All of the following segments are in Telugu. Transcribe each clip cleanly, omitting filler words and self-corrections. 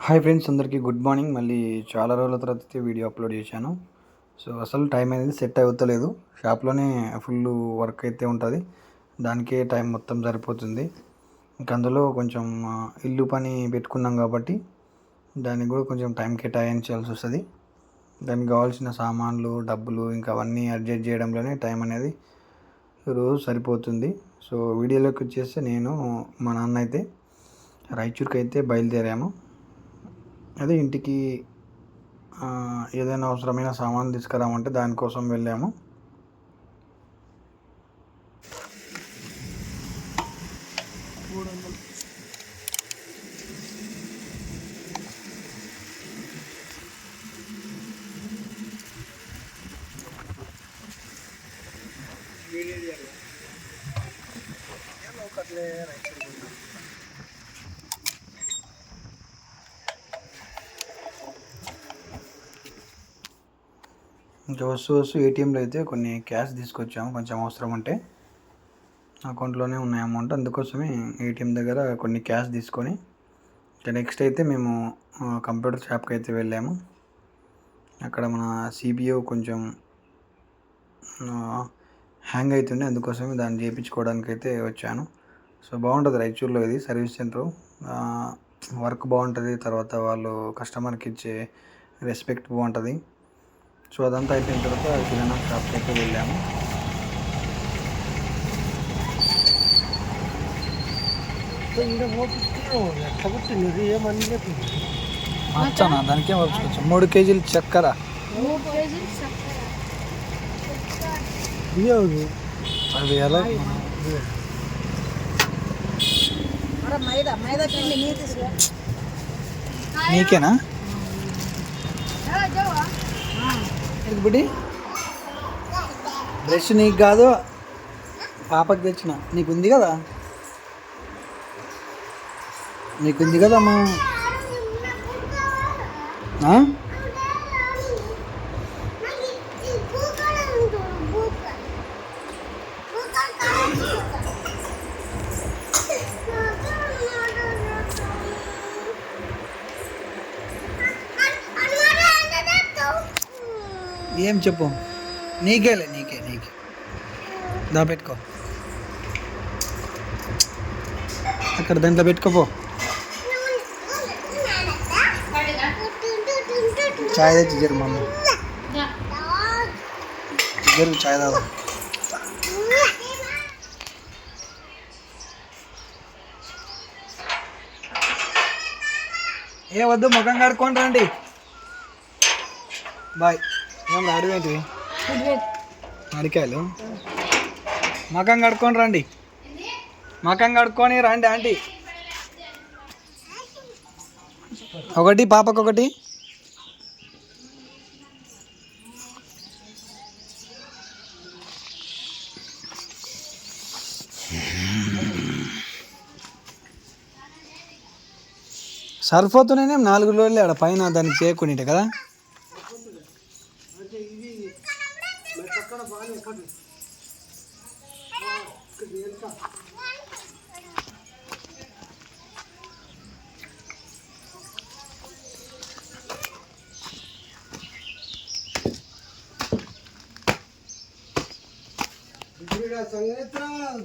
హాయ్ ఫ్రెండ్స్, అందరికీ గుడ్ మార్నింగ్. మళ్ళీ చాలా రోజుల తర్వాత అయితే వీడియో అప్లోడ్ చేశాను. సో అసలు టైం అనేది సెట్ అవుతలేదు. షాప్లోనే ఫుల్ వర్క్ అయితే ఉంటుంది, దానికే టైం మొత్తం సరిపోతుంది. ఇంకా అందులో కొంచెం ఇల్లు పని పెట్టుకున్నాం కాబట్టి దానికి కూడా కొంచెం టైం కేటాయించాల్సి వస్తుంది. దానికి కావాల్సిన సామాన్లు, డబ్బులు ఇంకా అవన్నీ అడ్జస్ట్ చేయడంలోనే టైం అనేది రోజు సరిపోతుంది. సో వీడియోలోకి వచ్చేస్తే నేను మా నాన్న అయితే రాయచూర్కి అయితే బయలుదేరాము. అదే ఇంటికి ఏదైనా అవసరమైన సామాన్లు తీసుకురామంటే దానికోసం వెళ్ళాము. ఇంకా వస్తూ ఏటీఎంలో అయితే కొన్ని క్యాష్ తీసుకొచ్చాము, కొంచెం అవసరం అంటే. అకౌంట్లోనే ఉన్నాయి అమౌంట్, అందుకోసమే ఏటీఎం దగ్గర కొన్ని క్యాష్ తీసుకొని ఇంకా నెక్స్ట్ అయితే మేము కంప్యూటర్ షాప్కి అయితే వెళ్ళాము. అక్కడ మన సిపియు కొంచెం హ్యాంగ్ అవుతుండే, అందుకోసమే దాన్ని చేయించుకోవడానికి అయితే వచ్చాను. సో బాగుంటుంది రాయచూర్లో ఇది సర్వీస్ సెంటరు. వర్క్ బాగుంటుంది, తర్వాత వాళ్ళు కస్టమర్కి ఇచ్చే రెస్పెక్ట్ బాగుంటుంది. సో అదంతా అయిపోయిన తర్వాత కిరాణా షాప్కి అయితే వెళ్ళాము. మర్చానా దానికే మర్చుకోవచ్చు. 3 కేజీలు చక్కెర, అది ఎలా నీకేనా ఇప్పుడు బ్రష్? నీకు కాదు, పాపకి తెచ్చిన. నీకుంది కదా, నీకుంది కదమ్మా. ఏం చెప్పు? నీకే దా పెట్టుకో, అక్కడ దాంట్లో పెట్టుకోపో. చాయ్ తెచ్చి జరు మమ్మ, జరు చాయ్ తాగు. ఏ వద్దు, ముఖం కడుక్కొని రండి. బాయ్. ఏం అడిగేంటి అడికాయలు? మకం కడుక్కొని రండి, మకం కడుక్కొని రండి ఆంటీ. ఒకటి పాపకు ఒకటి. సరిపోతున్నానే 4 రోజులు ఆడ పైన దానికి చేయకుంటే కదా.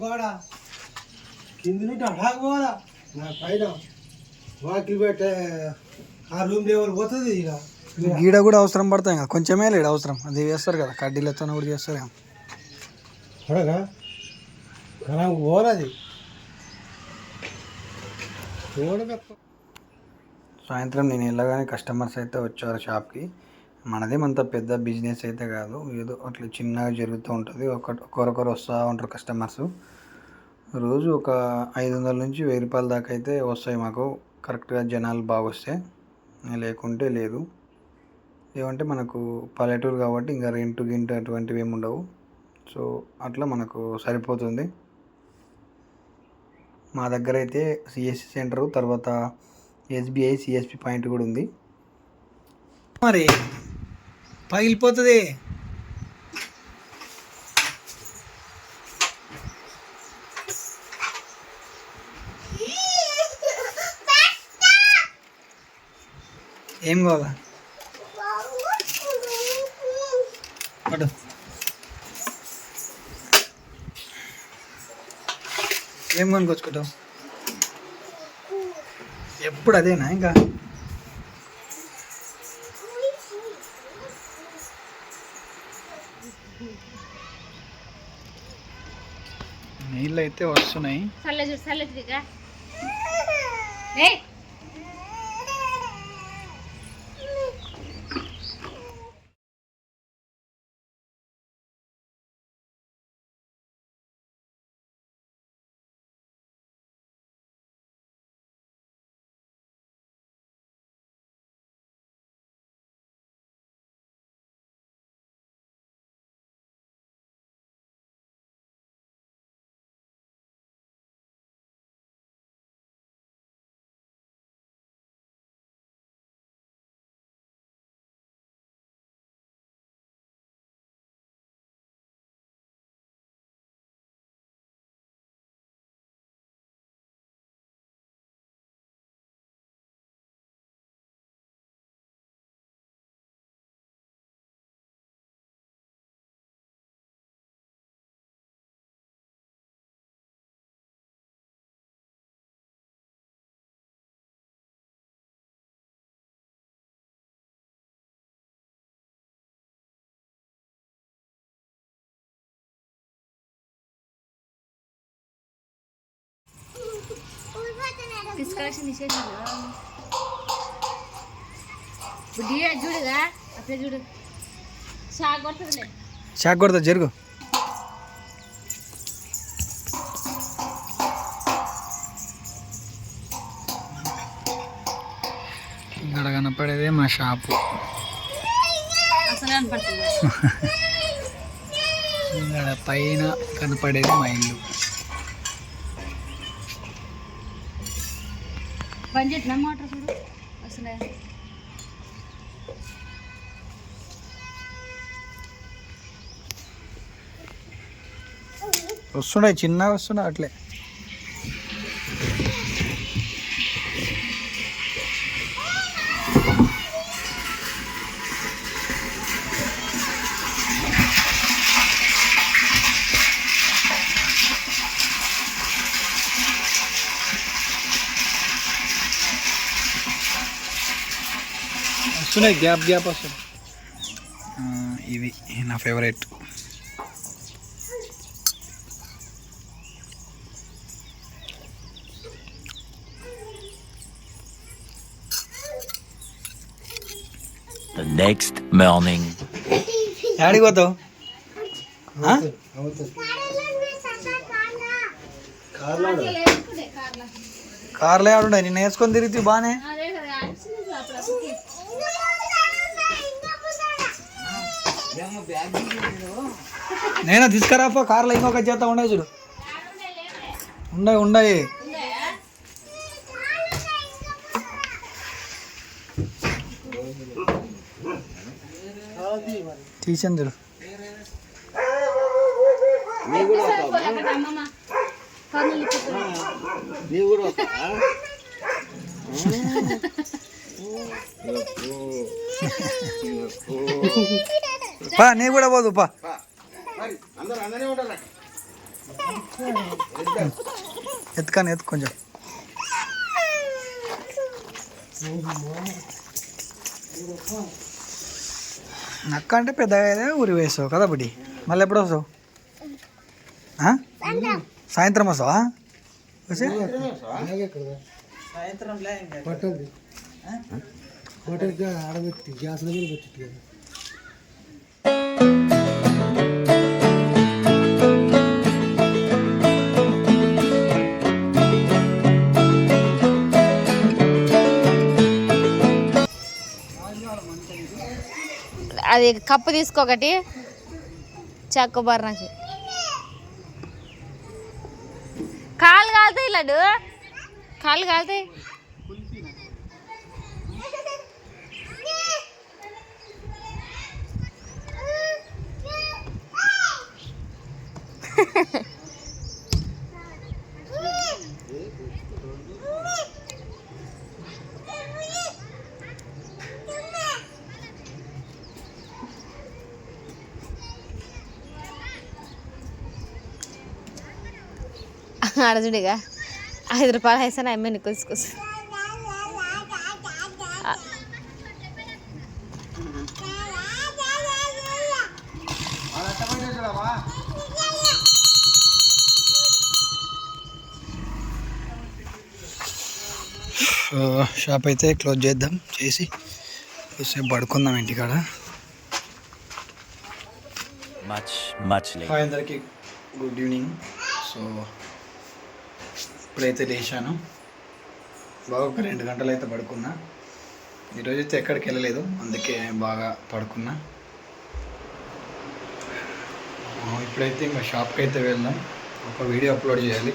గోడ కింది నుండి అడాకు పోవాలా, నా పైన వాకిలు పెట్టే ఆ రూమ్ లెవెల్ పోతుంది. ఇక గీడ కూడా అవసరం పడతాయి కదా, కొంచెమే లేడు అవసరం. అది వేస్తారు కదా, కడ్డీలతో కూడా చేస్తారు కదా. చూడగా పోరాది సాయంత్రం నేను వెళ్ళగానే కస్టమర్స్ అయితే వచ్చారు షాప్కి. మనదేమంత పెద్ద బిజినెస్ అయితే కాదు, ఏదో అట్లా చిన్నగా జరుగుతూ ఉంటుంది. ఒకరొకరు వస్తూ ఉంటారు కస్టమర్స్. రోజు ఒక 500 నుంచి 1000 రూపాయల దాకా అయితే వస్తాయి మాకు, కరెక్ట్గా జనాలు బాగా వస్తే. లేకుంటే లేదు. ఏమంటే మనకు పల్లెటూరు కాబట్టి ఇంకా రెంట్ గింట అటువంటివి ఏమి ఉండవు. సో అట్లా మనకు సరిపోతుంది. మా దగ్గర అయితే సిఎస్సి సెంటరు, తర్వాత ఎస్బీఐ సిఎస్పి పాయింట్ కూడా ఉంది. మరి పగిలిపోతుంది. ఏం కావాలా అటు ఏం కొనుక్కొచ్చుకుంటావు? ఎప్పుడు అదేనా ఇంకా? నీళ్ళు అయితే వస్తున్నాయి. డిస్కషన్ చూడుగా అప్పుడే చూడు షాక్ కొడుతుంది. షాక్ కొడతా జరుగు. ఇక్కడ కనపడేదే మా షాపు. అసలు కనపడుతుంది. ఇక్కడ పైన కనపడేది మా ఇల్లు. పని చేసిన మోటార్ చూడు అసలే. వస్తున్నాయి, చిన్నగా వస్తున్నాయి అట్లే. వస్తున్నాయి, గ్యాప్ గ్యాప్ వస్తున్నాయి. ఇవి నా ఫేవరెట్. The next morning. యాడికి పోతావు? కార్లో ఆడుండే నిన్న వేసుకొని తిరిగి బాగానే. నేనే తీసుకురాపో కార్లో ఇంకొక చేత ఉండే చూడు. ఉండయి తీసాను చూడు. పా నీ కూడా పోదు పా. ఎత్తుకాని ఎత్తు కొంచెం. నక్క అంటే పెద్దగా ఊరి వేస్తావు కదా బుడ్డి. మళ్ళీ ఎప్పుడు వస్తావు? సాయంత్రం వస్తావా? హోటల్కి ఆడబెట్టి గ్యాస్ దగ్గర పెట్టి కదా. అది కప్పు తీసుకోకటి చాకోబార్ నాకు కాళ్ళు కాలుతాయి. లడ్డు కాళ్ళు కాలుతాయి. ఆడజుడిగా 5 రూపాయలు వేసాను అమ్మాయిని కూసుకూసు షాప్ అయితే క్లోజ్ చేద్దాం, చేసి కొద్దిసేపు పడుకుందాం ఇంటికాడ. Much later. హాయ్ అందరికీ, గుడ్ ఈవినింగ్. సో ఇప్పుడైతే లేచాను, బాగా ఒక 2 గంటలు అయితే పడుకున్నా. ఈరోజు అయితే ఎక్కడికి వెళ్ళలేదు, అందుకే బాగా పడుకున్నా. ఇప్పుడైతే ఇంకా షాప్కి అయితే వెళ్దాం, ఒక వీడియో అప్లోడ్ చేయాలి.